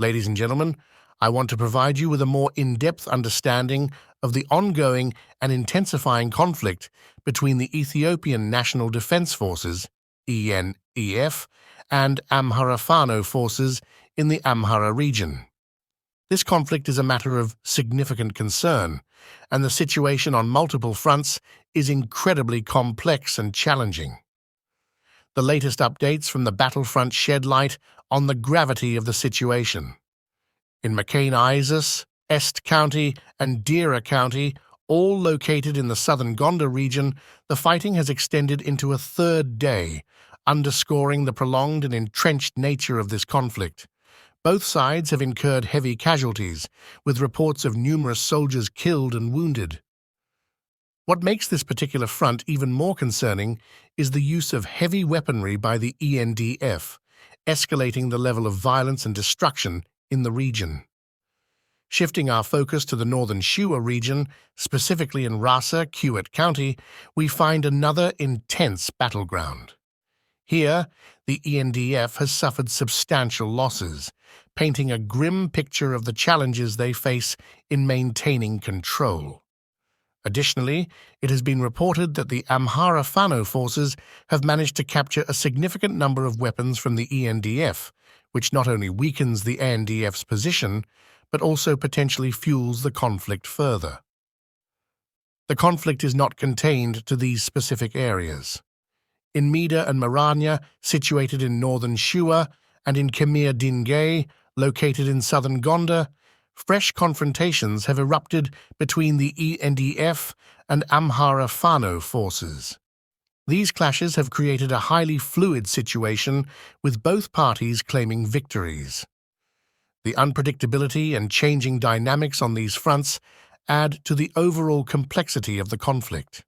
Ladies and gentlemen, I want to provide you with a more in-depth understanding of the ongoing and intensifying conflict between the Ethiopian National Defense Forces, ENEF, and Amhara Fano forces in the Amhara region. This conflict is a matter of significant concern, and the situation on multiple fronts is incredibly complex and challenging. The latest updates from the battlefront shed light on the gravity of the situation. In McCain-Isis, Est County, and Dera County, all located in the southern Gondar region, the fighting has extended into a third day, underscoring the prolonged and entrenched nature of this conflict. Both sides have incurred heavy casualties, with reports of numerous soldiers killed and wounded. What makes this particular front even more concerning is the use of heavy weaponry by the ENDF, escalating the level of violence and destruction in the region. Shifting our focus to the northern Shua region, specifically in Rasa, Kuwait County, we find another intense battleground. Here, the ENDF has suffered substantial losses, painting a grim picture of the challenges they face in maintaining control. Additionally, it has been reported that the Amhara Fano forces have managed to capture a significant number of weapons from the ENDF, which not only weakens the ENDF's position, but also potentially fuels the conflict further. The conflict is not contained to these specific areas. In Mida and Maranya, situated in northern Shua, and in Kemir Dingay, located in southern Gondar, fresh confrontations have erupted between the ENDF and Amhara Fano forces. These clashes have created a highly fluid situation, with both parties claiming victories. The unpredictability and changing dynamics on these fronts add to the overall complexity of the conflict.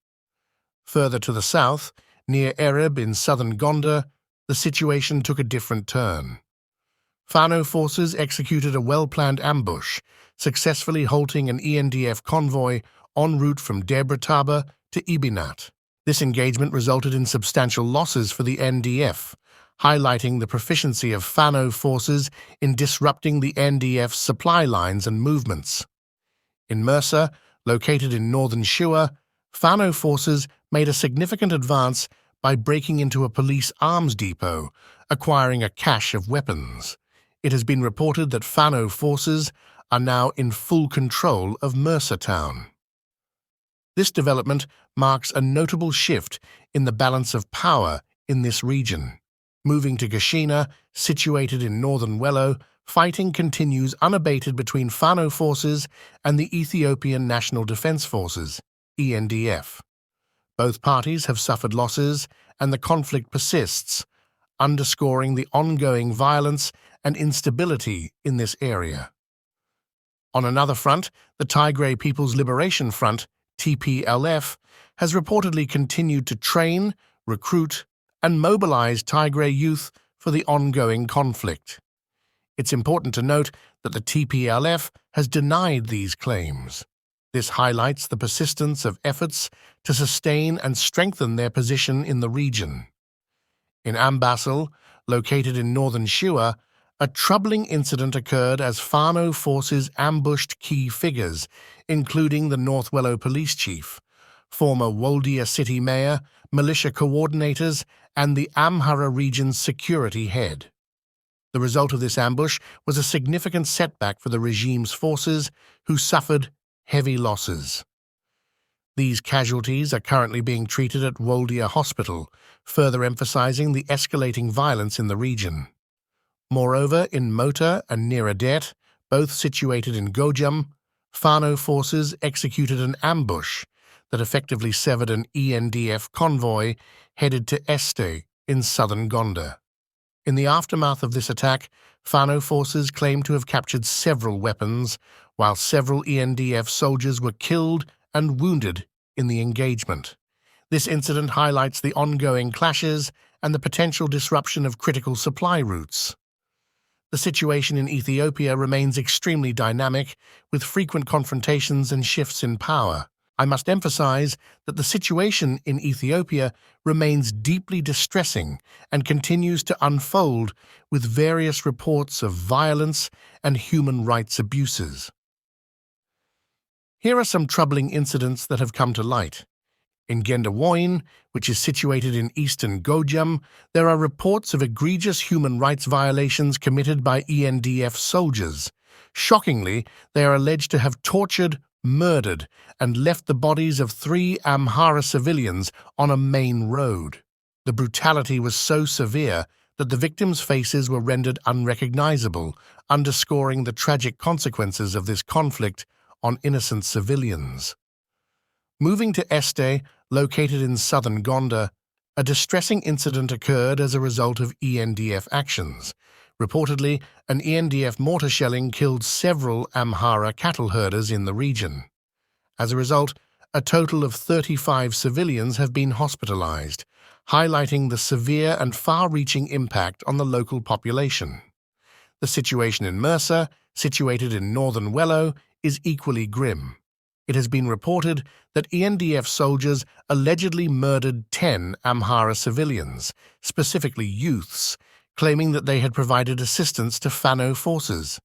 Further to the south, near Ereb in southern Gondar, the situation took a different turn. Fano forces executed a well-planned ambush, successfully halting an ENDF convoy en route from Debrataba to Ibinat. This engagement resulted in substantial losses for the NDF, highlighting the proficiency of Fano forces in disrupting the NDF's supply lines and movements. In Mersa, located in northern Shua, Fano forces made a significant advance by breaking into a police arms depot, acquiring a cache of weapons. It has been reported that Fano forces are now in full control of Mersa town. This development marks a notable shift in the balance of power in this region. Moving to Gashina, situated in northern Wello, fighting continues unabated between Fano forces and the Ethiopian National Defense Forces, ENDF. Both parties have suffered losses, and the conflict persists, underscoring the ongoing violence and instability in this area. On another front, the Tigray People's Liberation Front, TPLF, has reportedly continued to train, recruit, and mobilize Tigray youth for the ongoing conflict. It's important to note that the TPLF has denied these claims. This highlights the persistence of efforts to sustain and strengthen their position in the region. In Ambassal, located in northern Shua, a troubling incident occurred as Fano forces ambushed key figures, including the North Wello police chief, former Woldia city mayor, militia coordinators, and the Amhara region's security head. The result of this ambush was a significant setback for the regime's forces, who suffered heavy losses. These casualties are currently being treated at Woldia Hospital, further emphasizing the escalating violence in the region. Moreover, in Mota and Niradet, both situated in Gojam, Fano forces executed an ambush that effectively severed an ENDF convoy headed to Este in southern Gondar. In the aftermath of this attack, Fano forces claimed to have captured several weapons, while several ENDF soldiers were killed and wounded in the engagement. This incident highlights the ongoing clashes and the potential disruption of critical supply routes. The situation in Ethiopia remains extremely dynamic, with frequent confrontations and shifts in power. I must emphasize that the situation in Ethiopia remains deeply distressing and continues to unfold with various reports of violence and human rights abuses. Here are some troubling incidents that have come to light. In Gendawoin, which is situated in eastern Gojam, there are reports of egregious human rights violations committed by ENDF soldiers. Shockingly, they are alleged to have tortured, murdered, and left the bodies of 3 Amhara civilians on a main road. The brutality was so severe that the victims' faces were rendered unrecognizable, underscoring the tragic consequences of this conflict on innocent civilians. Moving to Este, located in southern Gondar, a distressing incident occurred as a result of ENDF actions. Reportedly, an ENDF mortar shelling killed several Amhara cattle herders in the region. As a result, a total of 35 civilians have been hospitalized, highlighting the severe and far-reaching impact on the local population. The situation in Mersa, situated in northern Wello, is equally grim. It has been reported that ENDF soldiers allegedly murdered 10 Amhara civilians, specifically youths, claiming that they had provided assistance to Fano forces.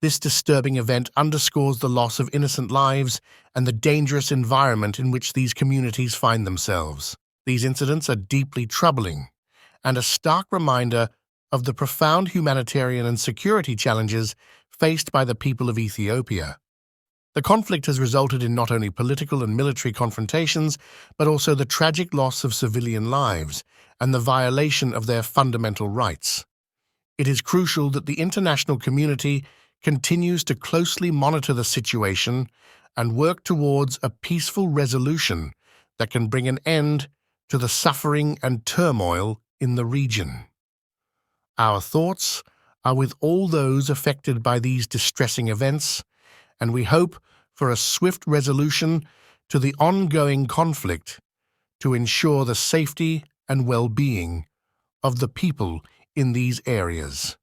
This disturbing event underscores the loss of innocent lives and the dangerous environment in which these communities find themselves. These incidents are deeply troubling and a stark reminder of the profound humanitarian and security challenges faced by the people of Ethiopia. The conflict has resulted in not only political and military confrontations, but also the tragic loss of civilian lives and the violation of their fundamental rights. It is crucial that the international community continues to closely monitor the situation and work towards a peaceful resolution that can bring an end to the suffering and turmoil in the region. Our thoughts are with all those affected by these distressing events, and we hope for a swift resolution to the ongoing conflict to ensure the safety and well-being of the people in these areas.